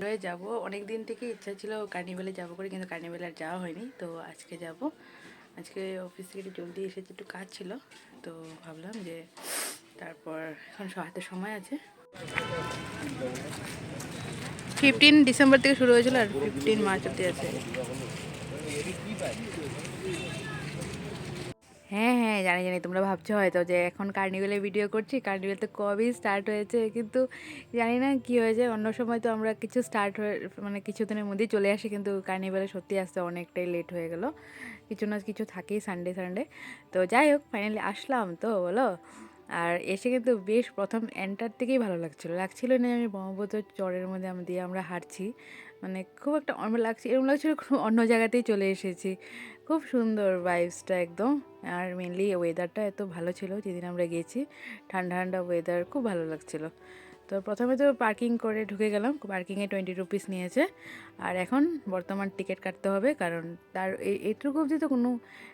হয়ে যাব। অনেক দিন থেকে ইচ্ছা ছিল কার্নিভ্যালে যাব করে, কিন্তু কার্নিভ্যালে আর যাওয়া হয়নি। তো আজকে যাব। আজকে অফিস থেকে একটু জলদি এসেছে, একটু কাজ ছিল, তো ভাবলাম যে তারপর এখন হাতে সময় আছে। 15 ডিসেম্বর থেকে শুরু হয়েছিল আর 15 মার্চ অব্দি আছে। হ্যাঁ হ্যাঁ, জানি জানি, তোমরা ভাবছো হয়তো যে এখন কার্নিভ্যালে ভিডিও করছি, কার্নিভ্যাল তো কবেই স্টার্ট হয়েছে, কিন্তু জানি না কি হয়েছে। অন্য সময় তো আমরা কিছু স্টার্ট হয়ে মানে কিছুদিনের মধ্যেই চলে আসি, কিন্তু কার্নিভ্যালে সত্যি আসতে অনেকটাই লেট হয়ে গেল। কিছু না কিছু থাকেই সানডে সানডে। তো যাই হোক, ফাইনালি আসলাম তো বলো। আর এসে কিন্তু বেশ প্রথম এন্টার থেকেই ভালো লাগছিল না, আমি ব্রহ্মপুত্র চরের মধ্যে দিয়ে আমরা হাঁটছি, মানে খুব একটা অন্য লাগছে, এরকম লাগছিল খুব অন্য জায়গাতেই চলে এসেছি। খুব সুন্দর ভাইবসটা একদম। আর মেনলি ওয়েদারটা এত ভালো ছিল যেদিন আমরা গেছি, ঠান্ডা ঠান্ডা ওয়েদার, খুব ভালো লাগছিল। তো প্রথমে তো পার্কিং করে ঢুকে গেলাম, পার্কিংয়ে 20 রুপিস নিয়েছে। আর এখন বর্তমান টিকিট কাটতে হবে, কারণ তার এইটুকু অবধি তো কোনো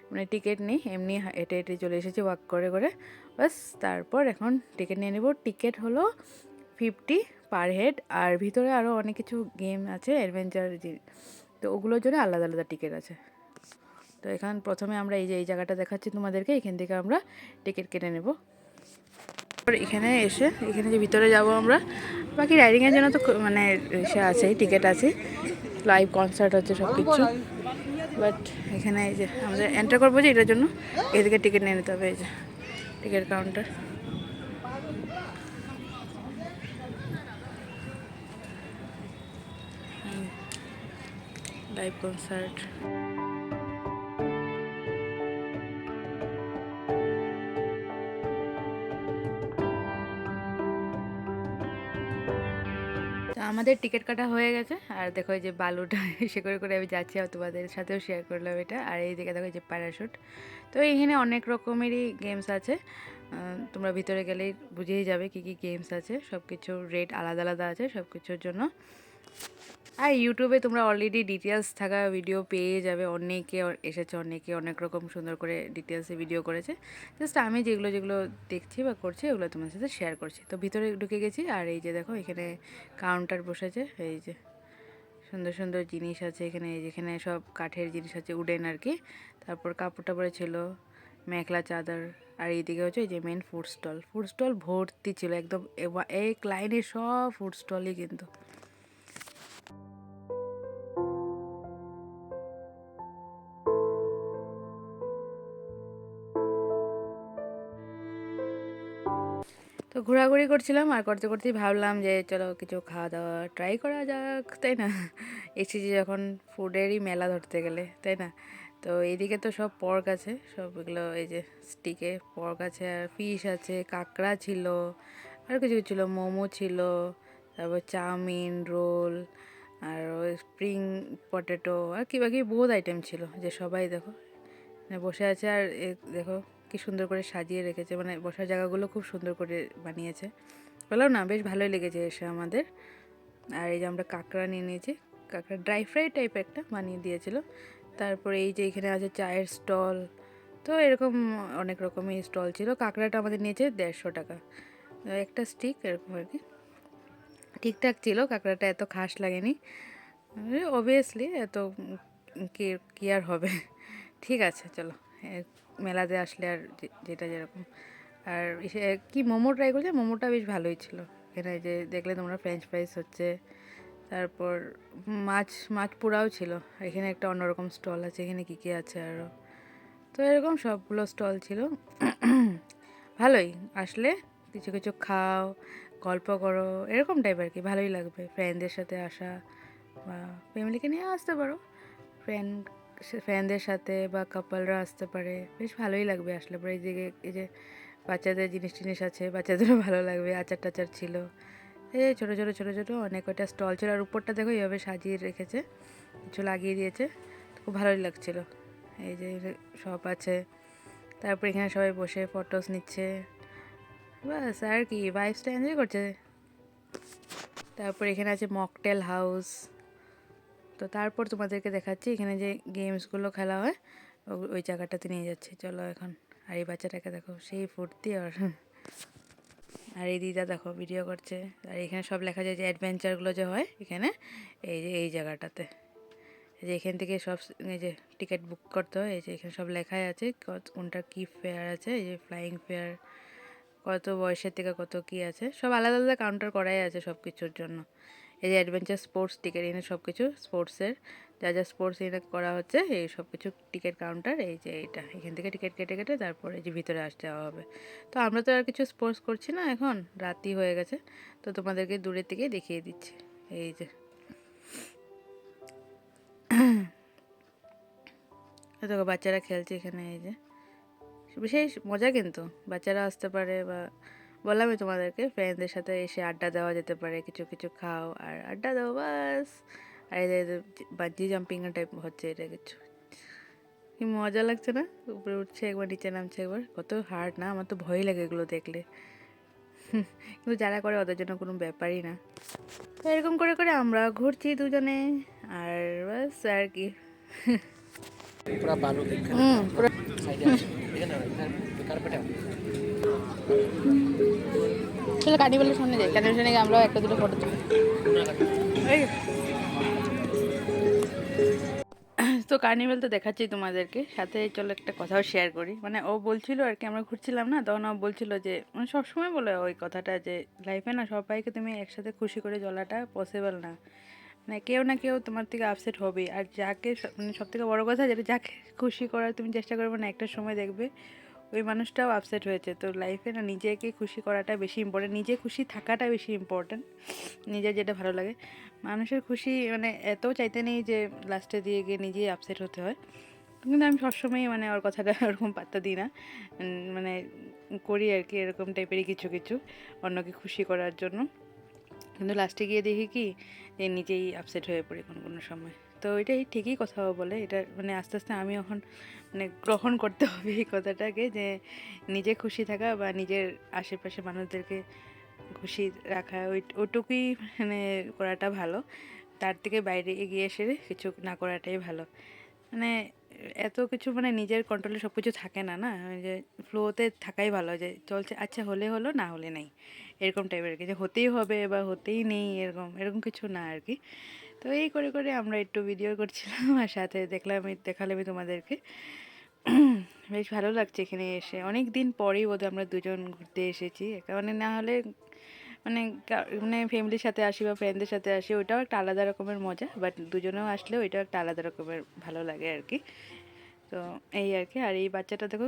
মানে টিকিট নেই, এমনি হেঁটে হেঁটে চলে এসেছি ওয়াক করে করে, বাস। তারপর এখন টিকিট নিয়ে নেব। টিকিট হলো 50 পার হেড, আর ভিতরে আরও অনেক কিছু গেম আছে, অ্যাডভেঞ্চার, তো ওগুলোর জন্য আলাদা আলাদা টিকিট আছে। তো এখান প্রথমে আমরা এই জায়গাটা দেখাচ্ছি তোমাদেরকে, এখান থেকে আমরা টিকিট কেটে নেব। এখানে এসে এখানে যে ভিতরে যাব আমরা, বাকি রাইডিংয়ের জন্য তো মানে সে আছে, টিকিট আছে, লাইভ কনসার্ট হচ্ছে সব কিছু। বাট এখানে এই যে আমাদের এন্টার করবো যে এটার জন্য এদিকে টিকিট নিয়ে নিতে হবে, এই যে টিকিট কাউন্টার। Live concert. তো আমাদের টিকিট কাটা হয়ে গেছে, আর দেখো এই যে বালুটা এসে করে করে আমি যাচ্ছি, আর তোমাদের সাথেও শেয়ার করলাম এটা। আর এই দিকে দেখো এই যে প্যারাশুট। তো এখানে অনেক রকমেরই গেমস আছে, তোমরা ভিতরে গেলেই বুঝেই যাবে কী কী গেমস আছে। সব কিছুর রেট আলাদা আলাদা আছে সব কিছুর জন্য। আর ইউটিউবে তোমরা অলরেডি ডিটেলস থাকা ভিডিও পেয়ে যাবে, অনেকে এসেছে, অনেকে অনেক রকম সুন্দর করে ডিটেলসে ভিডিও করেছে। জাস্ট আমি যেগুলো যেগুলো দেখছি বা করছি ওগুলো তোমার সাথে শেয়ার করছি। তো ভিতরে ঢুকে গেছি, আর এই যে দেখো এখানে কাউন্টার বসেছে, এই যে সুন্দর সুন্দর জিনিস আছে এখানে, যেখানে সব কাঠের জিনিস আছে, উডেন আর কি। তারপর কাপড় টাপড়ে ছিল, মেখলা চাদর। আর এইদিকে হচ্ছে এই যে মেন ফুড স্টল ভর্তি ছিল একদম, এক লাইনে সব ফুড স্টলই কিন্তু। তো ঘোরাঘুরি করছিলাম, আর করতে করতেই ভাবলাম যে চলো কিছু খাওয়া দাওয়া ট্রাই করা যাক, তাই না? এসেছি যখন, ফুডেরই মেলা ধরতে গেলে, তাই না? তো এইদিকে তো সব পর্ক আছে, সব এগুলো এই যে স্টিকে পর্ক আছে, আর ফিশ আছে, কাঁকড়া ছিল, আর কিছু ছিল, মোমো ছিল, তারপর চাউমিন, রোল, আর ওই স্প্রিং পটেটো, আর কি বাকি বহুত আইটেম ছিল। যে সবাই দেখো মানে বসে আছে, আর দেখো কি সুন্দর করে সাজিয়ে রেখেছে, মানে বসার জায়গাগুলো খুব সুন্দর করে বানিয়েছে। বললাম না, বেশ ভালোই লেগেছে এসে আমাদের। আর এই যে আমরা কাঁকড়া নিয়ে নিয়েছি, কাঁকড়া ড্রাই ফ্রাই টাইপ একটা বানিয়ে দিয়েছিল। তারপরে এই যে এখানে আছে চায়ের স্টল, তো এরকম অনেক রকমই স্টল ছিল। কাঁকড়াটা আমাদের নিয়েছে 150 টাকা, একটা স্টিক এরকম আর কি। ঠিকঠাক ছিল, কাঁকড়াটা এত খাস লাগেনি, অবভিয়াসলি এত কি কি আর হবে। ঠিক আছে চলো, মেলাতে আসলে আর যেটা যেরকম। আর কি মোমো ট্রাই করছে, মোমোটা বেশ ভালোই ছিল। এখানে যে দেখলে তোমরা ফ্রেঞ্চ ফ্রাইস হচ্ছে, তারপর মাছ মাছ পোড়াও ছিল। এখানে একটা অন্যরকম স্টল আছে, এখানে কী কী আছে আরও, তো এরকম সবগুলো স্টল ছিল। ভালোই, আসলে কিছু কিছু খাও, গল্প করো, এরকম টাইপ আর কি, ভালোই লাগবে। ফ্রেন্ডদের সাথে আসা বা ফ্যামিলিকে নিয়ে আসতে পারো, ফ্রেন্ড ফ্রেন্ডদের সাথে বা কাপলরা আসতে পারে, বেশ ভালোই লাগবে আসলে পরে। এই দিকে এই যে বাচ্চাদের জিনিস টিনিস আছে, বাচ্চাদেরও ভালো লাগবে। আচার টাচার ছিল, এই ছোটো ছোটো ছোটো ছোটো অনেক কয়টা স্টল ছিল। আর উপরটা দেখো এইভাবে সাজিয়ে রেখেছে, কিছু লাগিয়ে দিয়েছে, খুব ভালোই লাগছিলো। এই যে সব আছে, তারপর এখানে সবাই বসে ফটোস নিচ্ছে, বাস আর কি, ভাইবসটা এনজয় করছে। তারপর এখানে আছে মকটেল হাউস। তো তারপর তোমাদেরকে দেখাচ্ছি এখানে যে গেমসগুলো খেলা হয়, ওই জায়গাটাতে নিয়ে যাচ্ছি, চলো এখন। আর এই বাচ্চাটাকে দেখো, সেই ফুর্তি। আর আর এই দিদা দেখো ভিডিও করছে। আর এখানে সব লেখা যায় যে অ্যাডভেঞ্চারগুলো যে হয় এখানে, এই যে এই জায়গাটাতে, এই যে এখান থেকে সব এই যে টিকিট বুক করতে হয়। এই যে এখানে সব লেখাই আছে কোনটা কী ফেয়ার আছে। এই যে ফ্লাইং ফেয়ার, কত বয়সের থেকে কত কী আছে, সব আলাদা আলাদা কাউন্টার করাই আছে সব কিছুর জন্য। এই যে অ্যাডভেঞ্চার স্পোর্টস টিকিট, এখানে সব কিছু স্পোর্টসের যা যা স্পোর্টস এখানে করা হচ্ছে এই সব কিছু টিকিট কাউন্টার। এই যে এইটা, এখান থেকে টিকিট কেটে কেটে তারপরে এই যে ভিতরে আসতে যাওয়া হবে। তো আমরা তো আর কিছু স্পোর্টস করছি না, এখন রাতই হয়ে গেছে, তো তোমাদেরকে দূরের থেকে দেখিয়ে দিচ্ছি। এই যে দেখো বাচ্চারা খেলছে এখানে। এই যে বিশেষ মজা, কিন্তু বাচ্চারা আসতে পারে, বা বললামই তোমাদেরকে ফ্রেন্ডদের সাথে এসে আড্ডা দেওয়া যেতে পারে, কিছু কিছু খাও আর আড্ডা দাও বাস। আর এই যে বাঞ্জি জাম্পিং টাইপ হচ্ছে, এটা কিছু কি মজা লাগছে না, উপরে উঠছে একবার নিচে নামছে একবার, কত হার্ড না, আমার তো ভয় লাগে এগুলো দেখলে। কিন্তু যারা করে ওদের জন্য কোনো ব্যাপারই না। তো এরকম করে করে আমরা ঘুরছি দুজনে, আর বাস আর কি। पूरा बालू পুরো চলো কার্নিভালের সামনে যাই, কার্নিভালের সামনে গিয়ে আমরাও একটা দুটো ফটো তুলি। তো কার্নিভাল তো দেখাচ্ছি তোমাদেরকে, সাথে চলো একটা কথাও শেয়ার করি। মানে ও বলছিল আর কি, আমরা ঘুরছিলাম না, তখন ও বলছিল যে মানে সবসময় বলে ওই কথাটা যে লাইফে না সবাইকে তুমি একসাথে খুশি করে চলাটা পসিবল না। মানে কেউ না কেউ তোমার থেকে আপসেট হবে, আর যাকে মানে সব থেকে বড়ো কথা যেটা যাকে খুশি করার তুমি চেষ্টা করবে না, একটা সময় দেখবে ওই মানুষটাও আপসেট হয়েছে। তো লাইফে না নিজেকে খুশি করাটা বেশি ইম্পর্টেন্ট, নিজে খুশি থাকাটা বেশি ইম্পর্টেন্ট, নিজের যেটা ভালো লাগে। মানুষের খুশি মানে এত চাইতে নেই যে লাস্টে দিয়ে গিয়ে নিজেই আপসেট হতে হয়। কিন্তু আমি সবসময়ই মানে ওর কথাটা ওরকম পাত্তা দিই না, মানে করি আর কি এরকম টাইপেরই কিছু কিছু অন্যকে খুশি করার জন্য। কিন্তু লাস্টে গিয়ে দেখি কি যে নিজেই আপসেট হয়ে পড়ি কোনো কোনো সময়। তো এটাই ঠিকই কথাও বলে, এটা মানে আস্তে আস্তে আমি এখন মানে গ্রহণ করতে হবে এই কথাটাকে, যে নিজে খুশি থাকা বা নিজের আশেপাশে মানুষদেরকে খুশি রাখা ওইটুকুই মানে করাটা ভালো, তার থেকে বাইরে এগিয়ে এসে কিছু না করাটাই ভালো। মানে এত কিছু মানে নিজের কন্ট্রোলে সব কিছু থাকে না, না ওই যে ফ্লোতে থাকাই ভালো, যে চলছে আচ্ছা হলে হলো না হলে নাই, এরকম টাইপের আর কি, যে হতেই হবে বা হতেই নেই এরকম এরকম কিছু না আর কি। তো এই করে করে আমরা একটু ভিডিও করছিলাম, আর সাথে দেখালাম তোমাদেরকে। বেশ ভালো লাগছে এখানে এসে, অনেক দিন পরেই বোধহয় আমরা দুজন ঘুরতে এসেছি। মানে না হলে মানে মানে ফ্যামিলির সাথে আসি বা ফ্রেন্ডদের সাথে আসি, ওইটাও একটা আলাদা রকমের মজা, বাট দুজনেও আসলেও ওইটাও একটা আলাদা রকমের ভালো লাগে আর কি। তো এই আর কি। আর এই বাচ্চাটা দেখো,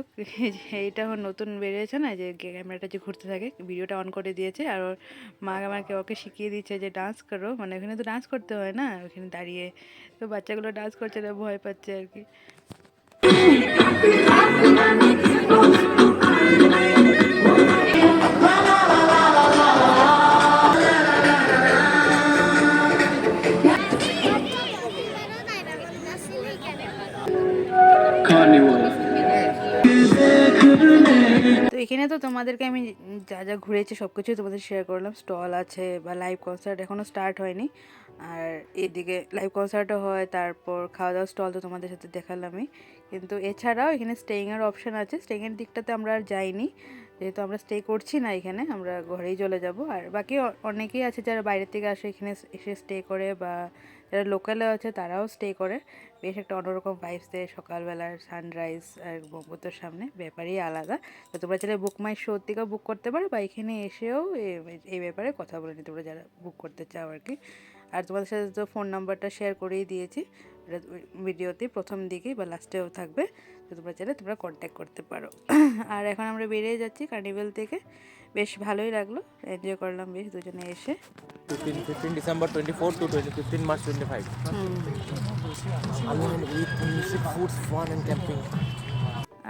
এইটা আমার নতুন বেরিয়েছে না, যে ক্যামেরাটা যে ঘুরতে থাকে, ভিডিওটা অন করে দিয়েছে, আর ওর মা আমাকে ওকে শিখিয়ে দিচ্ছে যে ডান্স করো, মানে ওখানে তো ডান্স করতে হয় না ওখানে দাঁড়িয়ে। তো বাচ্চাগুলো ডান্স করছে, না ভয় পাচ্ছে আর কি। তো এখানে তো তোমাদেরকে আমি যা যা ঘুরেছি সব কিছুই তোমাদের শেয়ার করলাম। স্টল আছে বা লাইভ কনসার্ট এখনও স্টার্ট হয়নি, আর এদিকে লাইভ কনসার্টও হয়, তারপর খাওয়া দাওয়ার স্টল তো তোমাদের সাথে দেখালামই। কিন্তু এছাড়াও এখানে স্টেইংয়ের অপশান আছে, স্টেইংয়ের দিকটাতে আমরা আর যাইনি, যেহেতু আমরা স্টে করছি না এখানে, আমরা ঘরেই চলে যাব। আর বাকি অনেকেই আছে যারা বাইরে থেকে আসে এখানে এসে স্টে করে, বা যারা লোকালে আছে তারাও স্টে করে। বেশ একটা অন্যরকম ভাইবস দেয় সকালবেলার সানরাইজ, আর ব্রহ্মপুত্রের সামনে ব্যাপারই আলাদা। তো তোমরা চাইলে বুক মাই শো থেকেও বুক করতে পারো, বা এখানে এসেও এই ব্যাপারে কথা বলে নিতে পারো যারা বুক করতে চাও আর কি। আর তোমাদের সাথে তো ফোন নাম্বারটা শেয়ার করেই দিয়েছি, এটা ভিডিওতে প্রথম দিকেই বা লাস্টেও থাকবে, তো তোমরা চাইলে তোমরা কন্ট্যাক্ট করতে পারো। আর এখন আমরা বেরিয়ে যাচ্ছি কার্নিভাল থেকে, বেশ ভালোই লাগলো, এনজয় করলাম বেশ দুজনে এসে। 15 December 24 to 15 March 25. Alone with music, foods, fun and camping.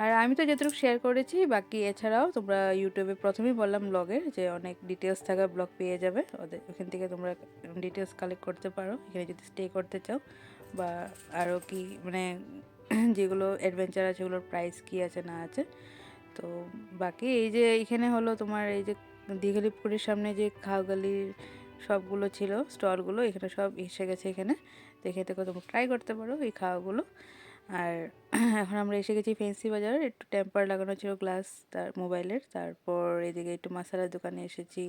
আর আমি তো যতটুকু শেয়ার করেছি, বাকি এছাড়াও তোমরা ইউটিউবে প্রথমেই বললাম ব্লগের যে অনেক ডিটেলস থাকা ব্লগ পেয়ে যাবে, ওখান থেকে তোমরা ডিটেলস কালেক্ট করতে পারো এখানে যদি স্টে করতে চাও, বা আরও কি মানে যেগুলো অ্যাডভেঞ্চার আছে সেগুলোর প্রাইস কী আছে না আছে। তো বাকি এই যে এখানে হলো তোমার এই যে দীঘালিপুরের সামনে যে খাওয়াগালির সবগুলো ছিল স্টলগুলো, এখানে সব এসে গেছে এখানে, তো এখান থেকে তোমরা ট্রাই করতে পারো এই খাওয়াগুলো। আর এখন আমরা এসে গেছি ফেন্সি বাজার, একটু টেম্পার লাগানো ছিল গ্লাস তার মোবাইলের। তারপর এদিকে একটু মশালার দোকানে এসেছি।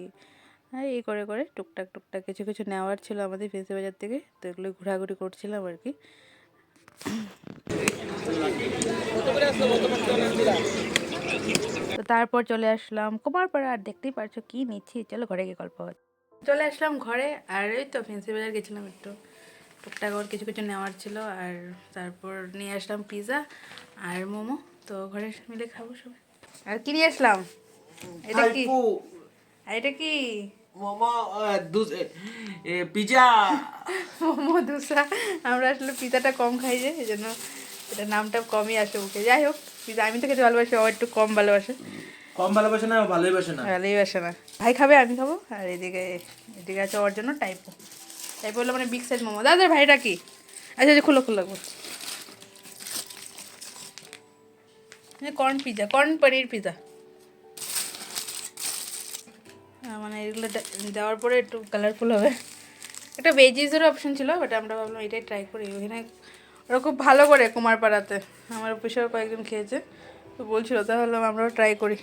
আর এই করে করে টুকটাক টুকটাক কিছু কিছু নেওয়ার ছিল আমাদের ফেন্সি বাজার থেকে, তো এগুলো ঘোরাঘুরি করছিলাম আর কি। তো তারপর চলে আসলাম কুমারপাড়া, আর দেখতেই পারছো কি নিচ্ছি, চলো ঘরে গিয়ে গল্প হচ্ছে। চলে আসলাম ঘরে, আর ওই তো ফেন্সি বাজার গেছিলাম একটু টুকটাক ওর কিছু কিছু নেওয়ার ছিল, আর তারপর নিয়ে আসলাম পিৎজা আর মোমো। তো ঘরে মিলে খাবো সবাই। আর কি নিয়ে আসলাম, এটা কি? আর এটা কি? মোমো পিজা। মোমো দোসা। আমরা আসলে পিৎজাটা কম খাই যে, এই জন্য এটা নামটা কমই আসে মুখে। যাই হোক, পিৎজা আমি তো খেতে ভালোবাসি, ও একটু কম ভালোবাসে। কম ভালোবাসে না, ভালোই বাসে না। ভালোই বাসে না। ভাই খাবে, আমি খাবো। আর এদিকে এদিকে আছে ওর জন্য টাইপো। টাইপো হলো মানে বিগ সাইজ মোমো। দাদা ভাইটা কি? আচ্ছা আচ্ছা, খুলো খুলো। কর্ন পিৎজা, কর্ন পনির পিৎজা। মানে এগুলো দেওয়ার পরে একটু কালারফুল হবে। একটা ভেজিসেরও অপশন ছিল, বাট আমরা ভাবলাম এটাই ট্রাই করি। ওখানে ওরা খুব ভালো করে কুমারপাড়াতে, আমার অফিসেও কয়েকজন খেয়েছে, তো বলছিল, তাহলে আমরাও ট্রাই করি।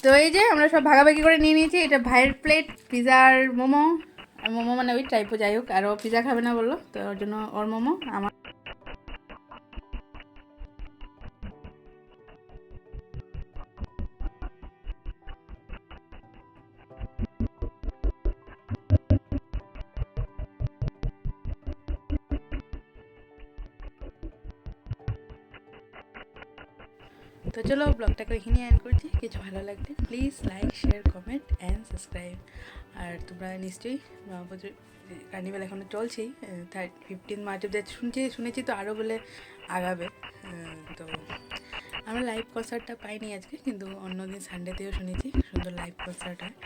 তো এই যে আমরা সব ভাগাভাগি করে নিয়ে নিয়েছি। এটা ভাইয়ের প্লেট, পিৎজা আর মোমো। আর মোমো মানে ওই টাইপও, যাই হোক। আর ও পিৎজা খাবে না বললো, তো ওর জন্য ওর মোমো, আমার। তো চলো ব্লগটাকে এখানে এন্ড করছি। কিছু ভালো লাগলে please like, share, comment and subscribe. আর তোমরা নিশ্চয়ই কার্নিভ্যাল এখনও চলছেই, 15 মার্চ অব্দি শুনেছি, তো আরও বলে আগাবে। তো আমরা লাইভ কনসার্টটা পাইনি আজকে, কিন্তু অন্যদিন সানডেতেও শুনেছি সুন্দর লাইভ কনসার্ট হয়।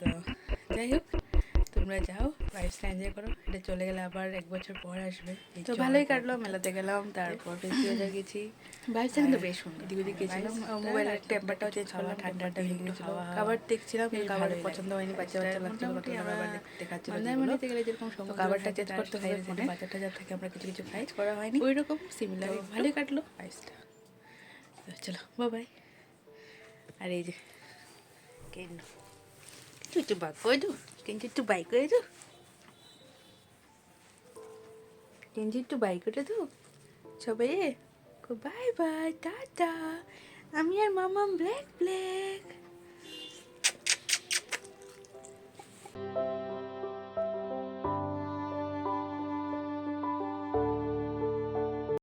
তো যাই হোক, তোমরা যাও, লাইফটা এনজয় করো। এটা চলে গেলে আবার 1 বছর পর আসবে। তো ভালোই কাটলো, মেলাতে গেলাম, তারপর ফেন্সি বাজার গেছি। বাইকটা কিন্তু বেশ সুন্দর। এদিক ওদিক গেছিলাম, মোবাইলের টেম্পারটাও চেঞ্জ করলাম, ঠান্ডাটা ভেঙে গেছিলো। খাবার দেখছিলাম, খাবার পছন্দ হয়নি, বাচ্চা বাচ্চা লাগছিল, দেখাচ্ছিল। মন্দারমণিতে গেলে যেরকম সময় খাবারটা চেঞ্জ করতে হয়, ফোনে বাচ্চাটা যা থেকে আমরা কিছু কিছু খাই করা হয়নি, ওই রকম সিমিলার। ভালোই কাটলো আইসটা। চলো বাই। আর এই যে কেন কিছু বাক করে দু, কিন্তু একটু বাই করে দু, কিন্তু একটু বাই করে দু সবাই। Bye bye, tata. আমি আর মামাম ব্ল্যাক ব্ল্যাক।